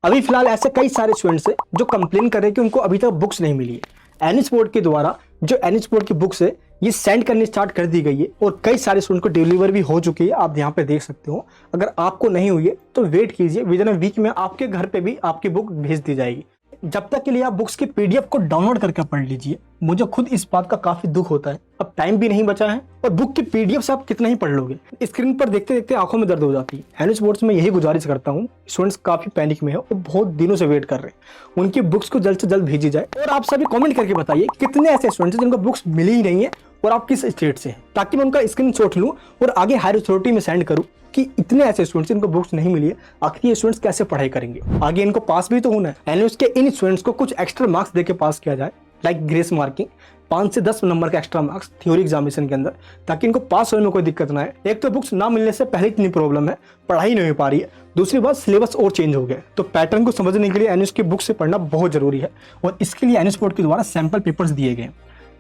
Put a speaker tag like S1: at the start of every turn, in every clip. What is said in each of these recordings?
S1: अभी फिलहाल ऐसे कई सारे स्टूडेंट्स हैं जो कंप्लेन कर रहे हैं कि उनको अभी तक बुक्स नहीं मिली है। एनएच बोर्ड के द्वारा जो एनएच बोर्ड की बुक्स है ये सेंड करनी स्टार्ट कर दी गई है और कई सारे स्टूडेंट को डिलीवर भी हो चुकी है। आप यहाँ पे देख सकते हो। अगर आपको नहीं हुई है तो वेट कीजिए, विद इन अ वीक में आपके घर पे भी आपकी बुक भेज दी जाएगी। जब तक के लिए आप बुक्स के पीडीएफ को डाउनलोड करके पढ़ लीजिए। मुझे खुद इस बात का काफी दुख होता है, अब टाइम भी नहीं बचा है और बुक की पीडीएफ से आप कितना ही पढ़ लोगे, स्क्रीन पर देखते देखते आंखों में दर्द हो जाती है। एनएच बोर्ड से मैं यही गुजारिश करता हूँ, स्टूडेंट्स काफी पैनिक में है और बहुत दिनों से वेट कर रहे हैं, उनकी बुक्स को जल्द से जल्द भेजी जाए। और आप सभी कमेंट करके बताइए कितने ऐसे स्टूडेंट्स हैं जिनको बुक्स मिली ही नहीं है और आप किस स्टेट से हैं, ताकि मैं उनका स्क्रीनशॉट लूं और आगे हायर अथॉरिटी में सेंड करूं कि इतने ऐसे स्टूडेंट्स इनको बुक्स नहीं मिली है, आखिर ये स्टूडेंट्स कैसे पढ़ाई करेंगे, आगे इनको पास भी तो होना है। एनएच के इन स्टूडेंट्स को कुछ एक्स्ट्रा मार्क्स देके पास किया जाए, लाइक ग्रेस मार्किंग 5 से 10 नंबर का एक्स्ट्रा मार्क्स थ्योरी एग्जामिनेशन के अंदर, ताकि इनको पास होने में कोई दिक्कत ना है। एक तो बुक्स ना मिलने से पहले इतनी प्रॉब्लम है, पढ़ाई नहीं हो पा रही है, दूसरी बात सिलेबस और चेंज हो गया। तो पैटर्न को समझने के लिए एनएच की बुक से पढ़ना बहुत जरूरी है और इसके लिए एनएच बोर्ड के द्वारा सैंपल पेपर्स दिए गए।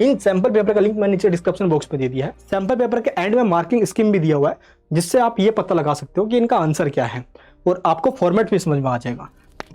S1: इन सैंपल पेपर का लिंक मैंने नीचे डिस्क्रिप्शन बॉक्स में दे दिया है। सैंपल पेपर के एंड में मार्किंग स्कीम भी दिया हुआ है, जिससे आप ये पता लगा सकते हो कि इनका आंसर क्या है और आपको फॉर्मेट भी समझ में आ जाएगा।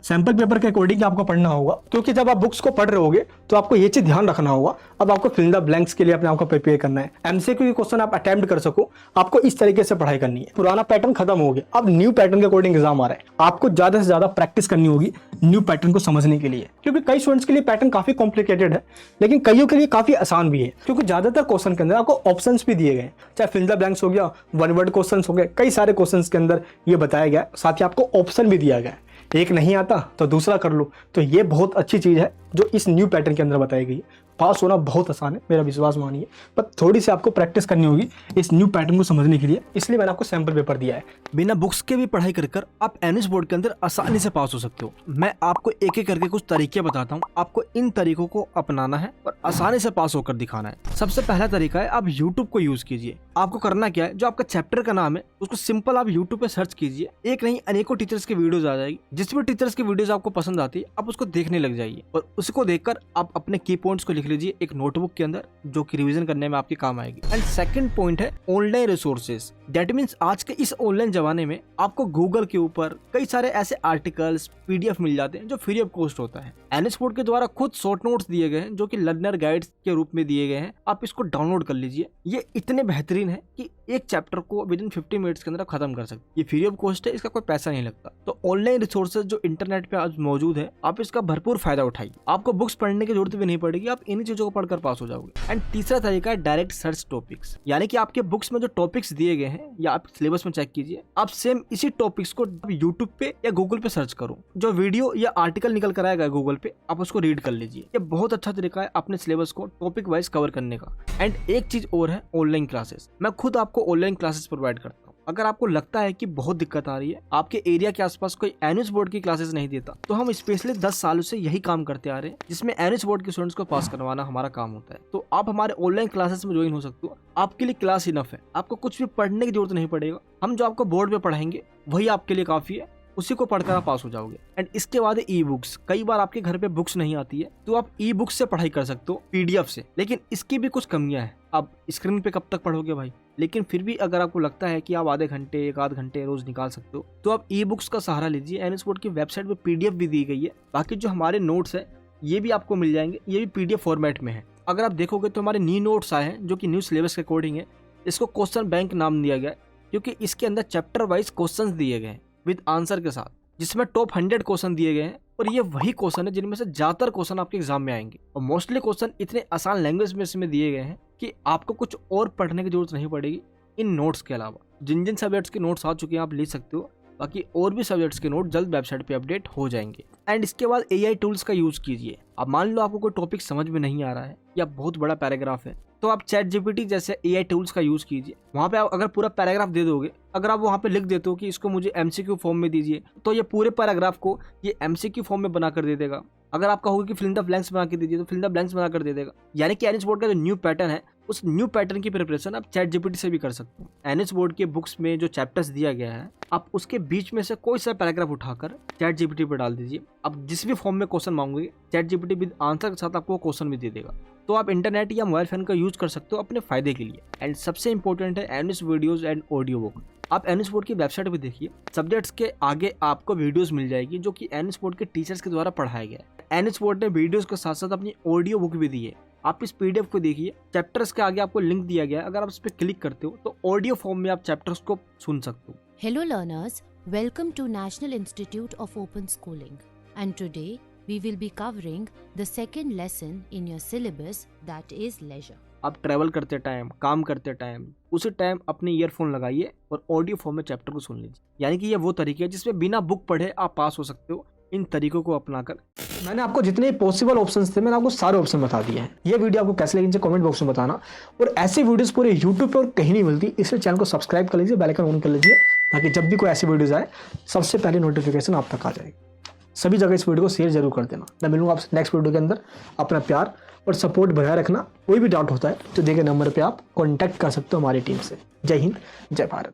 S1: सैंपल पेपर के अकॉर्डिंग आपको पढ़ना होगा, क्योंकि जब आप बुक्स को पढ़ रहे होगे तो आपको ये चीज ध्यान रखना होगा। अब आपको फिल द ब्लैंक्स के लिए अपने आप को प्रिपेयर करना है, एमसीक्यू के क्वेश्चन आप अटेम्प्ट कर सको, आपको इस तरीके से पढ़ाई करनी है। पुराना पैटर्न खत्म हो गया, अब न्यू पैटर्न के अकॉर्डिंग एग्जाम आ रहा है। आपको ज्यादा से ज्यादा प्रैक्टिस करनी होगी न्यू पैटर्न को समझने के लिए, क्योंकि कई स्टूडेंट्स के लिए पैटर्न काफी कॉम्प्लिकेटेड है, लेकिन कईयों के लिए काफी आसान भी है, क्योंकि ज्यादातर क्वेश्चन के अंदर आपको ऑप्शंस भी दिए गए, चाहे फिल द ब्लैंक्स हो गया, वन वर्ड क्वेश्चन हो गए, कई सारे क्वेश्चन के अंदर ये बताया गया, साथ ही आपको ऑप्शन भी दिया गया। एक नहीं आता तो दूसरा कर लो। तो ये बहुत अच्छी चीज है जो इस न्यू पैटर्न के अंदर बताई गई है। पास होना बहुत आसान है, मेरा विश्वास मानिए, पर थोड़ी सी आपको प्रैक्टिस करनी होगी इस न्यू पैटर्न को समझने के लिए, इसलिए मैंने आपको सैंपल पेपर दिया है।
S2: बिना बुक्स के भी पढ़ाई कर आप एनएच बोर्ड के अंदर आसानी से पास हो सकते हो। मैं आपको एक एक करके कुछ तरीके बताता हूँ, आपको इन तरीकों को अपनाना है और आसानी से पास होकर दिखाना है। सबसे पहला तरीका है, आप यूट्यूब को यूज कीजिए। आपको करना क्या है, जो आपका चैप्टर का नाम है उसको सिंपल आप यूट्यूब पे सर्च कीजिए। एक नहीं अनेकों टीचर्स की वीडियोस आ जाएगी, जिस भी टीचर्स की वीडियोस आपको पसंद आती है आप उसको देखने लग जाइए और उसको देखकर आप अपने की पॉइंट्स को लिख लीजिए एक नोटबुक के अंदर, जो कि रिवीजन करने में आपके काम आएगी। एंड सेकंड पॉइंट है ऑनलाइन रिसोर्सेज। दैट मीन्स आज के इस ऑनलाइन जमाने में आपको गूगल के ऊपर कई सारे ऐसे आर्टिकल्स पीडीएफ मिल जाते हैं जो फ्री ऑफ कॉस्ट होता है। एनएच बोर्ड के द्वारा खुद शॉर्ट नोट्स दिए गए हैं जो कि लर्नर गाइड्स के रूप में दिए गए हैं, आप इसको डाउनलोड कर लीजिए। ये इतने बेहतरीन है कि एक चैप्टर को विद इन 50 मिनट्स के अंदर आप खत्म कर सकते। ये फ्री ऑफ कॉस्ट है, इसका कोई पैसा नहीं लगता। तो ऑनलाइन रिसोर्सेज जो इंटरनेट पे आज मौजूद है, आप इसका भरपूर फायदा उठाइए। आपको बुक्स पढ़ने की जरूरत भी नहीं पड़ेगी, आप इन्हीं चीजों को पढ़कर पास हो जाओगे। एंड तीसरा तरीका है डायरेक्ट सर्च टॉपिक्स, यानी कि आपके बुक्स में जो टॉपिक्स दिए गए हैं या आप सिलेबस में चेक कीजिए, आप सेम इसी टॉपिक्स को यूट्यूब पे या गूगल पे सर्च करो। जो वीडियो या आर्टिकल निकल कर आएगा गूगल पे, आप उसको रीड कर लीजिए। ये बहुत अच्छा तरीका है अपने सिलेबस को टॉपिक वाइज कवर करने का। एंड एक चीज और है, ऑनलाइन क्लासेस। मैं खुद आपको ऑनलाइन क्लासेस प्रोवाइड करता हूँ। अगर आपको लगता है कि बहुत दिक्कत आ रही है, आपके एरिया के आसपास कोई एनएच बोर्ड की क्लासेस नहीं देता, तो हम स्पेशली 10 सालों से यही काम करते आ रहे हैं, जिसमें एनएच बोर्ड के स्टूडेंट्स को पास करवाना हमारा काम होता है। तो आप हमारे ऑनलाइन क्लासेस में ज्वाइन हो सकते हो। आपके लिए क्लास इनफ है, आपको कुछ भी पढ़ने की जरूरत नहीं पड़ेगा। हम जो आपको बोर्ड पे पढ़ाएंगे वही आपके लिए काफी है, उसी को पढ़कर आप पास हो जाओगे। एंड इसके बाद ई बुक्स। कई बार आपके घर पे बुक्स नहीं आती है, तो आप ई बुक्स से पढ़ाई कर सकते हो, पीडीएफ से। लेकिन इसकी भी कुछ कमियां हैं, आप स्क्रीन पे कब तक पढ़ोगे भाई। लेकिन फिर भी अगर आपको लगता है कि आप आधे घंटे एक आध घंटे रोज निकाल सकते हो, तो आप ई बुक्स का सहारा लीजिए। एनएच बोर्ड की वेबसाइट पे पीडीएफ भी दी गई है। बाकी जो हमारे नोट्स है ये भी आपको मिल जाएंगे, ये भी पीडीएफ फॉर्मेट में है। अगर आप देखोगे तो हमारे न्यू नोट्स आए हैं जो कि न्यू सिलेबस के अकॉर्डिंग है। इसको क्वेश्चन बैंक नाम दिया गया है, क्योंकि इसके अंदर चैप्टर वाइज क्वेश्चन दिए गए हैं विद आंसर के साथ, जिसमें टॉप 100 क्वेश्चन दिए गए हैं। और ये वही क्वेश्चन है जिनमें से ज्यादातर क्वेश्चन आपके एग्जाम में आएंगे। और मोस्टली क्वेश्चन इतने आसान लैंग्वेज में इसमें दिए गए हैं कि आपको कुछ और पढ़ने की जरूरत नहीं पड़ेगी इन नोट्स के अलावा। जिन जिन सब्जेक्ट्स के नोट्स आ चुके हैं आप ले सकते हो, बाकी और भी सब्जेक्ट्स के नोट जल्द वेबसाइट पे अपडेट हो जाएंगे। एंड इसके बाद एआई टूल्स का यूज कीजिए। अब मान लो आपको कोई टॉपिक समझ में नहीं आ रहा है या बहुत बड़ा पैराग्राफ है, तो आप चैट जीपीटी जैसे एआई टूल्स का यूज कीजिए। वहां पे आप अगर पूरा पैराग्राफ दे दोगे, अगर आप वहां पे लिख देते हो कि इसको मुझे एमसीक्यू फॉर्म में दीजिए, तो ये पूरे पैराग्राफ को ये एमसीक्यू फॉर्म में बनाकर दे देगा। अगर आपका होगा कि फिल द ब्लैंक्स बना के दीजिए, तो फिल द ब्लैंक्स बनाकर दे देगा। यानी कि एनएच बोर्ड का जो न्यू पैटर्न है, उस न्यू पैटर्न की प्रिपरेशन आप चैट जीपीटी से भी कर सकते हो। एनएच बोर्ड के बुक्स में जो चैप्टर्स दिया गया है, आप उसके बीच में से कोई सा पैराग्राफ उठाकर चैट जीपीटी पर डाल दीजिए। आप जिस भी फॉर्म में क्वेश्चन मांगोगे, चैट जीपीटी विद आंसर के साथ आपको क्वेश्चन भी दे देगा। तो आप इंटरनेट या मोबाइल फोन का यूज कर सकते हो अपने फायदे के लिए। एंड सबसे इंपॉर्टेंट है NH videos and audio book. आप एन स्पोर्ट की वेबसाइट पे देखिए, सब्जेक्ट्स के आगे आपको वीडियोस मिल जाएगी जो कि एन स्पोर्ट के टीचर्स के द्वारा पढ़ाया गया है। एन स्पोर्ट ने वीडियोस के साथ साथ अपनी ऑडियो बुक भी दी है। आप इस पीडीएफ को देखिए, चैप्टर्स के आगे आपको लिंक दिया गया है, अगर आप इस पर क्लिक करते हो तो ऑडियो फॉर्म में आप चैप्टर्स को सुन सकते हो।
S3: Hello learners, welcome to National Institute of Open Schooling, and today we will be covering the second lesson in your syllabus, that is leisure.
S2: आप ट्रैवल करते टाइम, काम करते टाइम, उसी टाइम अपने ईयरफोन लगाइए और ऑडियो फॉर्म में chapter को सुन लीजिए। यानी कि ये वो तरीके है जिसमें बिना बुक पढ़े आप पास हो सकते हो। इन तरीकों को अपनाकर
S1: मैंने आपको जितने पॉसिबल ऑप्शंस थे मैंने आपको सारे ऑप्शन बता दिए हैं। ये वीडियो आपको कैसे लगी कमेंट बॉक्स में बताना, और ऐसी वीडियोस पूरे यूट्यूब पे और कहीं नहीं मिलती, इसलिए चैनल को सब्सक्राइब कर लीजिए, बेल आइकन ऑन कर लीजिए, ताकि जब भी कोई ऐसी वीडियोस आए सबसे पहले नोटिफिकेशन आप तक आ जाएगी। सभी जगह इस वीडियो को शेयर जरूर कर देना। मैं मिलूंगा आपसे नेक्स्ट वीडियो के अंदर। अपना प्यार और सपोर्ट बनाए रखना। कोई भी डाउट होता है तो दिए गए नंबर पर आप कॉन्टैक्ट कर सकते हो हमारी टीम से। जय हिंद, जय भारत।